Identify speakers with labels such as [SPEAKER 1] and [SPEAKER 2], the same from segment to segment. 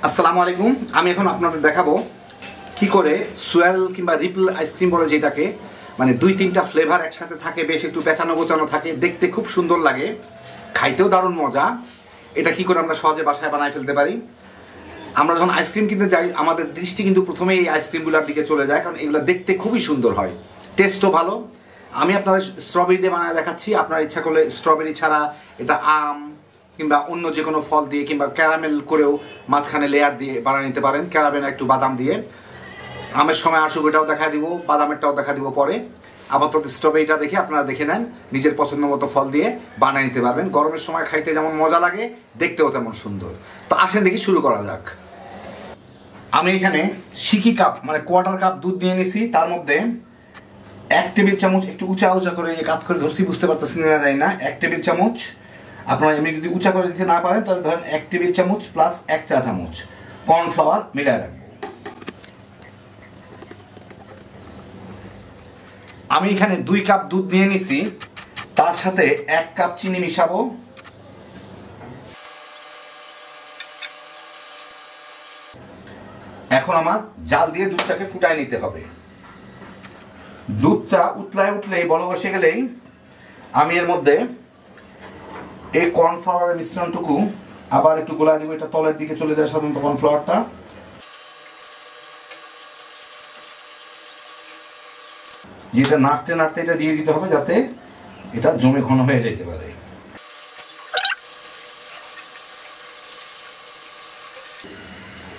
[SPEAKER 1] আসসালামু আলাইকুম। আমি এখন আপনাদের দেখাবো কি করে সুয়েল কিংবা রিপল আইসক্রিম বলে যেটাকে, মানে দুই তিনটা ফ্লেভার একসাথে থাকে, বেশ একটু পেঁচানো গোচানো থাকে, দেখতে খুব সুন্দর লাগে, খাইতেও দারুণ মজা। এটা কি করে আমরা সহজে বাসায় বানায় ফেলতে পারি। আমরা যখন আইসক্রিম কিনতে যাই আমাদের দৃষ্টি কিন্তু প্রথমেই এই আইসক্রিমগুলোর দিকে চলে যায়, কারণ এগুলো দেখতে খুবই সুন্দর হয়, টেস্টও ভালো। আমি আপনাদের স্ট্রবেরি দিয়ে বানায় দেখাচ্ছি। আপনার ইচ্ছা করলে স্ট্রবেরি ছাড়া এটা আম কিংবা অন্য যে কোনো ফল দিয়ে কিংবা ক্যারামেল করেও মাঝখানে লেয়ার দিয়ে বানিয়ে নিতে পারেন, ক্যারামেল একটু বাদাম দিয়ে। আমের সময় আসুক এটাও দেখা দিব, বাদামেরটাও দেখা দিব পরে। আপাতত স্ট্রবেরিটা দেখে আপনারা দেখে নেন, নিজের পছন্দ মতো ফল দিয়ে বানিয়ে নিতে পারবেন। গরমের সময় খাইতে যেমন মজা লাগে, দেখতেও তেমন সুন্দর। তো আসেন দেখি শুরু করা যাক। আমি এখানে সিকি কাপ মানে কোয়ার্টার কাপ দুধ নিয়ে নিছি। তার মধ্যে 1 টেবিল চামচ, একটু উঁচা উঁচা করে কাত করে ধরছি, বুঝতে পারতেছি না যায় না, 1 টেবিল চামচ। আপনারা এমনি যদি উঁচা করে দিতে না পারেন তাহলে ধরেন 1 টেবিল চামচ প্লাস 1 চা চামচ কর্নফ্লাওয়ার মিলায় রাখবো। আমি এখানে 2 কাপ দুধ নিয়ে নিছি, তার সাথে 1 কাপ চিনি মিশাবো। এখন আমার জাল দিয়ে দুধটাকে ফুটায় নিতে হবে। দুধটা উতলায় উঠলেই বলক এসে গেলেই আমি এর মধ্যে এই কর্নফ্লাওয়ারের মিশ্রণটুকু আবার একটু গোলা দিব। এটা তলের দিকে চলে যায় সাধারণত কর্নফ্লাওয়ারটা। যেটা নাড়তে নাড়তে এটা দিয়ে দিতে হবে যাতে এটা জমে ঘন হয়ে যেতে পারে।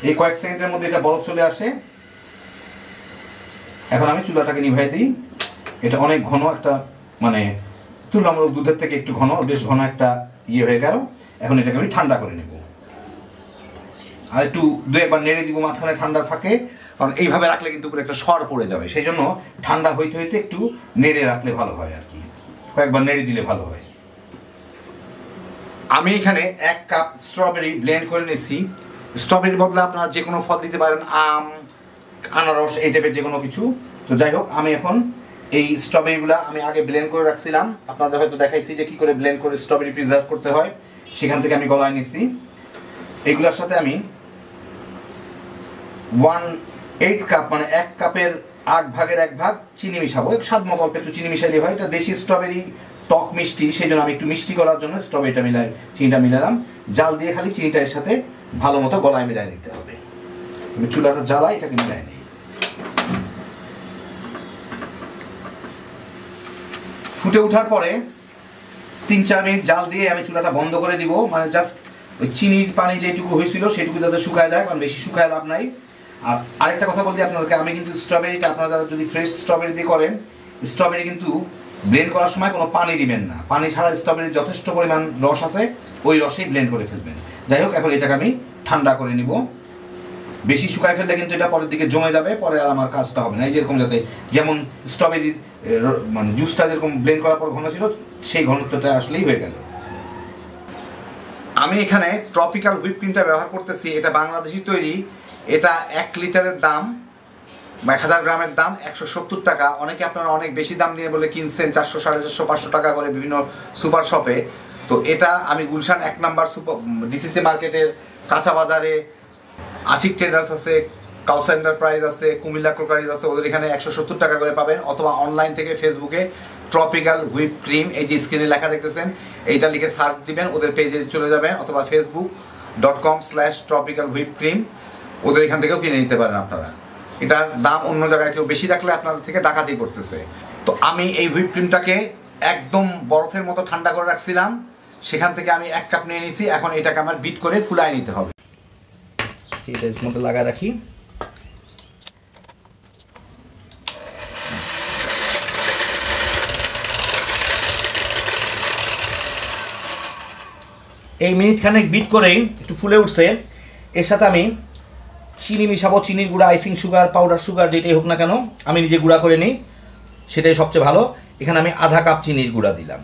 [SPEAKER 1] এই কয়েক সেকেন্ডের মধ্যে এটা বরফ চলে আসে। এখন আমি চুলাটাকে নিভাই দিই। এটা অনেক ঘন একটা, মানে তুলনামূলক দুধের থেকে একটু ঘন, বেশ ঘন একটা ইয়ে হয়ে গেল। এখন এটাকে আমি ঠান্ডা করে নেব আর একটু 2-1 বার নেড়ে দিব মাঝখানে ঠান্ডার ফাঁকে, কারণ এইভাবে রাখলে কিন্তু পুরো একটা সর পড়ে যাবে। সেই জন্য ঠান্ডা হইতে হইতে একটু নেড়ে রাখলে ভালো হয় আর কি, কয়েকবার নেড়ে দিলে ভালো হয়। আমি এখানে 1 কাপ স্ট্রবেরি ব্লেন্ড করে নিয়েছি। স্ট্রবেরির বদলে আপনারা যে কোনো ফল দিতে পারেন, আম, আনারস, এই টাইপের যে কোনো কিছু। তো যাই হোক, আমি এখন এই স্ট্রবেরিগুলো আমি আগে ব্লেন্ড করে রাখছিলাম, আপনাদের হয়তো দেখাইছি যে কি করে ব্লেন্ড করে স্ট্রবেরি প্রিজার্ভ করতে হয়, সেখান থেকে আমি গলায় নিছি। এগুলোর সাথে আমি 1/8 কাপ মানে 1 কাপের 8 ভাগের 1 ভাগ চিনি মিশাবো। স্বাদ মতো অল্প একটু চিনি মিশাইলে হয়। এটা দেশি স্ট্রবেরি, টক মিষ্টি, সেই জন্য আমি একটু মিষ্টি করার জন্য স্ট্রবেরিটা চিনিটা মিলালাম। জাল দিয়ে খালি চিনিটা এর সাথে ভালো মতো গলায় মিলাই নিতে হবে। আমি চুলাটা জ্বালাই, এটাকে মিলাই নিই। ফুটে ওঠার পরে 3-4 মিনিট জাল দিয়ে আমি চুলাটা বন্ধ করে দিব, মানে জাস্ট ওই চিনির পানি যেটুকু হয়েছিল সেটুকু যাতে শুকায় যায়, কারণ বেশি শুকায় লাভ নাই। আর আরেকটা কথা বলতে আপনাদেরকে, আমি কিন্তু স্ট্রবেরিটা আপনারা যারা যদি ফ্রেশ স্ট্রবেরি দিয়ে করেন, স্ট্রবেরি কিন্তু ব্লেন্ড করার সময় কোনো পানি দিবেন না। পানি ছাড়া স্ট্রবেরির যথেষ্ট পরিমাণ রস আছে, ওই রসেই ব্লেন্ড করে ফেলবেন। যাই হোক, এখন এটাকে আমি ঠান্ডা করে নিব। বেশি শুকায় ফেললে কিন্তু এটা পরের দিকে জমে যাবে, পরে আর আমার কাজটা হবে না। এই যেরকম যাতে যেমন স্ট্রবেরির মানে জুসটা যেরকম ব্লেন্ড করার পর ঘন ছিল, সেই ঘনত্বটা আসলেই হয়ে গেল। আমি এখানে ট্রপিক্যাল হুইপ ক্রিমটা ব্যবহার করতেছি। এটা বাংলাদেশি তৈরি। এটা 1 লিটারের দাম বা 1000 গ্রামের দাম 170 টাকা। অনেকে আপনারা অনেক বেশি দাম দিয়ে বলে কিনছেন 400, 450, 500 টাকা করে বিভিন্ন সুপার শপে। তো এটা আমি গুলশান 1 নাম্বার ডিসিসি মার্কেটের কাঁচা বাজারে আশিক ট্রেডার্স আছে, কাউসার এন্টারপ্রাইজ আছে, কুমিল্লা ক্রোকারিজ আছে, ওদের এখানে 170 টাকা করে পাবেন। অথবা অনলাইন থেকে ফেসবুকে ট্রপিক্যাল হুইপ ক্রিম, এই যে স্ক্রিনে লেখা দেখতেছেন, এইটা লিখে সার্চ দিবেন, ওদের পেজে চলে যাবেন। অথবা facebook.com/tropical whip cream, ওদের এখান থেকেও কিনে নিতে পারেন আপনারা। এটার দাম অন্য জায়গায় কেউ বেশি রাখলে আপনাদের থেকে ডাকাতি করতেছে। তো আমি এই হুইপ ক্রিমটাকে একদম বরফের মতো ঠান্ডা করে রাখছিলাম, সেখান থেকে আমি 1 কাপ নিয়ে নিয়েছি। এখন এটাকে আমার বিট করে ফুলায় নিতে হবে। এটা এর মধ্যে লাগায় রাখি। এই মিনিটখানেক বিট করেই একটু ফুলে উঠছে। এর সাথে আমি চিনি মিশাবো। চিনির গুঁড়া, আইসিং সুগার, পাউডার সুগার, যেটাই হোক না কেন, আমি নিজে গুঁড়া করে নিই, সেটাই সবচেয়ে ভালো। এখানে আমি আধা কাপ চিনির গুঁড়া দিলাম,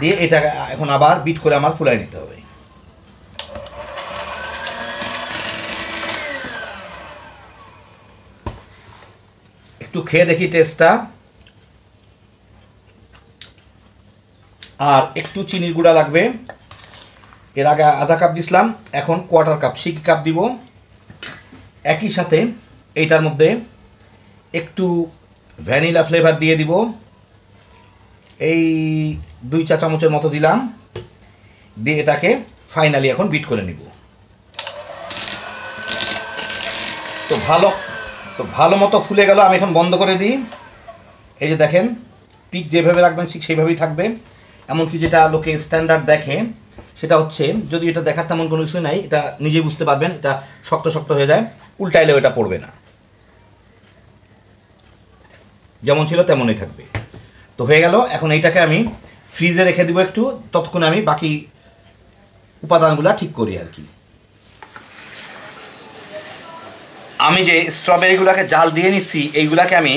[SPEAKER 1] দিয়ে এটা এখন আবার বিট করে আমার ফুলাই নিতে হবে। একটু খেয়ে দেখি টেস্টটা। আর একটু চিনির গুঁড়া লাগবে। এর আগে আধা কাপ দিছিলাম, এখন কোয়ার্টার কাপ সিকি কাপ দিব। একই সাথে এইটার মধ্যে একটু ভ্যানিলা ফ্লেভার দিয়ে দিব, এই 2 চা চামচের মতো দিলাম, দিয়ে এটাকে ফাইনালি এখন বিট করে নিব। তো ভালো মতো ফুলে গেল। আমি এখন বন্ধ করে দিই। এই যে দেখেন, পিক যেভাবে রাখবেন ঠিক সেইভাবেই থাকবে। এমনকি যেটা লোকে স্ট্যান্ডার্ড দেখে সেটা হচ্ছে, যদি এটা দেখার তেমন কোনো কিছু নাই, এটা নিজেই বুঝতে পারবেন, এটা শক্ত শক্ত হয়ে যায়, উল্টাইলেও এটা পড়বে না, যেমন ছিল তেমনই থাকবে। তো হয়ে গেল। এখন এইটাকে আমি ফ্রিজে রেখে দিব একটু, ততক্ষণ আমি বাকি উপাদানগুলো ঠিক করি আর কি। আমি যে স্ট্রবেরিগুলোকে জাল দিয়ে নিচ্ছি, এইগুলাকে আমি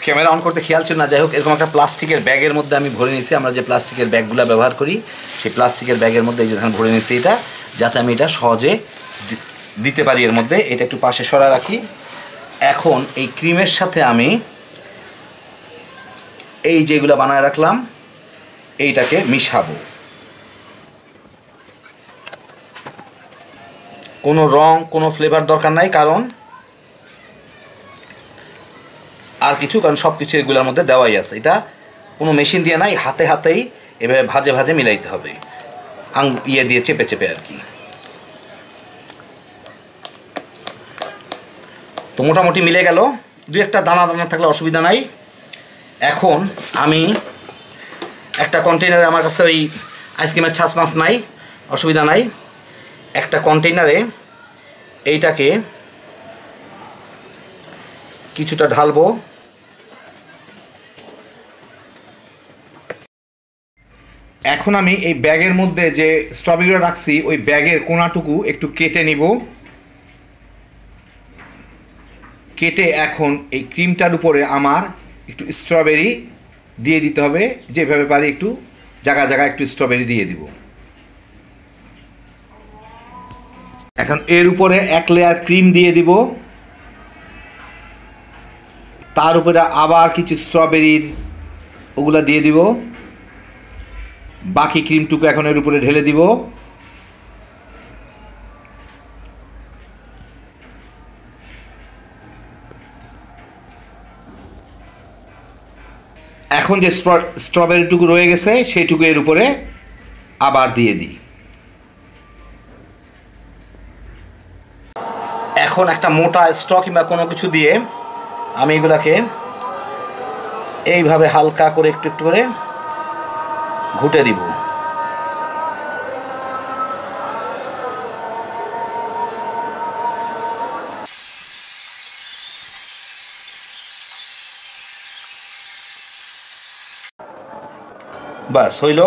[SPEAKER 1] ক্যামেরা অন করতে খেয়াল ছিল না, যাই হোক এরকম একটা প্লাস্টিকের ব্যাগের মধ্যে আমি ভরে নিচ্ছি। আমরা যে প্লাস্টিকের ব্যাগগুলো ব্যবহার করি, সেই প্লাস্টিকের ব্যাগের মধ্যে এই যে ভরে নিচ্ছি এটা, যাতে আমি এটা সহজে দিতে পারি এর মধ্যে। এটা একটু পাশে সরা রাখি। এখন এই ক্রিমের সাথে আমি এই যেগুলো বানায় রাখলাম এইটাকে মিশাবো। কোনো রং, কোনো ফ্লেভার দরকার নাই, কারণ আর কিছু, কারণ সব কিছু এগুলোর মধ্যে দেওয়াই আছে। এটা কোনো মেশিন দিয়ে নাই, হাতেই এভাবে ভাজে ভাজে মিলাইতে হবে, ইয়ে দিয়ে চেপে চেপে আর কি। তো মোটামুটি মিলে গেল। 2-1টা দানা দানা থাকলে অসুবিধা নাই। এখন আমি একটা কন্টেনারে, আমার কাছে ওই আইসক্রিমের ছাঁচ মাছ নাই, অসুবিধা নাই, একটা কন্টেনারে এইটাকে কিছুটা ঢালবো। এখন আমি এই ব্যাগের মধ্যে যে স্ট্রবেরিগুলো রাখছি, ওই ব্যাগের কোনাটুকু একটু কেটে নিব। কেটে এখন এই ক্রিমটার উপরে আমার একটু স্ট্রবেরি দিয়ে দিতে হবে, যেভাবে পারি একটু জায়গা জায়গায় একটু স্ট্রবেরি দিয়ে দিব। এখন এর উপরে 1 লেয়ার ক্রিম দিয়ে দিব, তার উপরে আবার কিছু স্ট্রবেরির ওগুলা দিয়ে দিব, বাকি ক্রিমটুকু এখন এর উপরে ঢেলে দিব। এখন যে স্ট্রবেরিটুকু রয়ে গেছে সেইটুকু এর উপরে আবার দিয়ে দিই। এখন একটা মোটা স্ট্র কিংবা কোনো কিছু দিয়ে আমি এগুলাকে এইভাবে হালকা করে একটু একটু করে ঘুটে দিব। বাস হইল।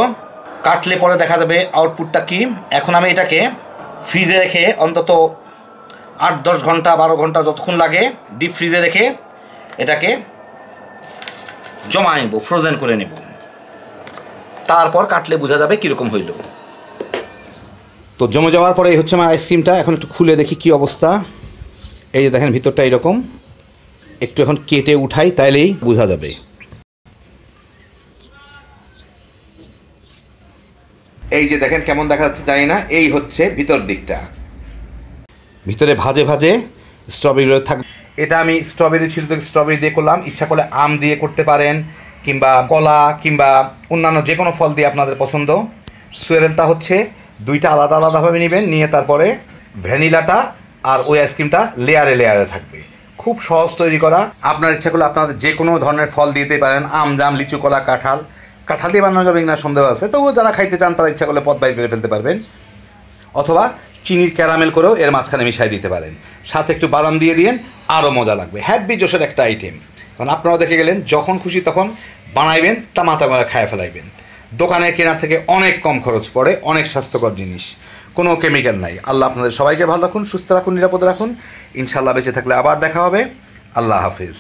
[SPEAKER 1] কাটলে পরে দেখা যাবে আউটপুটটা কি। এখন আমি এটাকে ফ্রিজে রেখে অন্তত 8-10 ঘন্টা 12 ঘন্টা যতক্ষণ লাগে ডিপ ফ্রিজে রেখে এটাকে জমা নেব, ফ্রোজেন করে নেব। তারপর কাটলে বোঝা যাবে কীরকম হইল। তো জমে যাওয়ার পরে এই হচ্ছে আমার আইসক্রিমটা। এখন একটু খুলে দেখি কি অবস্থা। এই যে দেখেন ভিতরটা এরকম, একটু এখন কেটে উঠাই তাইলেই বোঝা যাবে। এই যে দেখেন কেমন দেখা যাচ্ছে জানি না, এই হচ্ছে ভিতর দিকটা। ভিতরে ভাজে ভাজে স্ট্রবেরিগুলো থাকবে। এটা আমি স্ট্রবেরি ছিল তো স্ট্রবেরি দিয়ে করলাম, ইচ্ছা করলে আম দিয়ে করতে পারেন, কিংবা কলা কিংবা অন্যান্য যে কোনো ফল দিয়ে আপনাদের পছন্দ। সুয়েরেলটা হচ্ছে 2টা আলাদা আলাদাভাবে নেবেন, নিয়ে তারপরে ভ্যানিলাটা আর ওই আইসক্রিমটা লেয়ারে লেয়ারে থাকবে। খুব সহজ তৈরি করা। আপনার ইচ্ছা করলে আপনাদের যে কোনো ধরনের ফল দিতে পারেন, আম, জাম, লিচু, কলা, কাঁঠাল দিয়ে বানানো যাবে কিনা সন্দেহ আছে, তবুও যারা খাইতে চান তারা ইচ্ছা করলে পদ বাইর করে ফেলতে পারবেন, অথবা চিনির ক্যারামেল করেও এর মাঝখানে মিশাই দিতে পারেন। সাথে একটু বাদাম দিয়ে দিন, আরও মজা লাগবে। হ্যাপি জোশের একটা আইটেম। কারণ আপনারাও দেখে গেলেন, যখন খুশি তখন বানাইবেন, তামাতা করে খায় ফেলাইবেন। দোকানে কেনার থেকে অনেক কম খরচ পড়ে, অনেক স্বাস্থ্যকর জিনিস, কোনো কেমিক্যাল নাই। আল্লাহ আপনাদের সবাইকে ভালো রাখুন, সুস্থ রাখুন, নিরাপদে রাখুন। ইনশাল্লাহ বেঁচে থাকলে আবার দেখা হবে। আল্লাহ হাফিজ।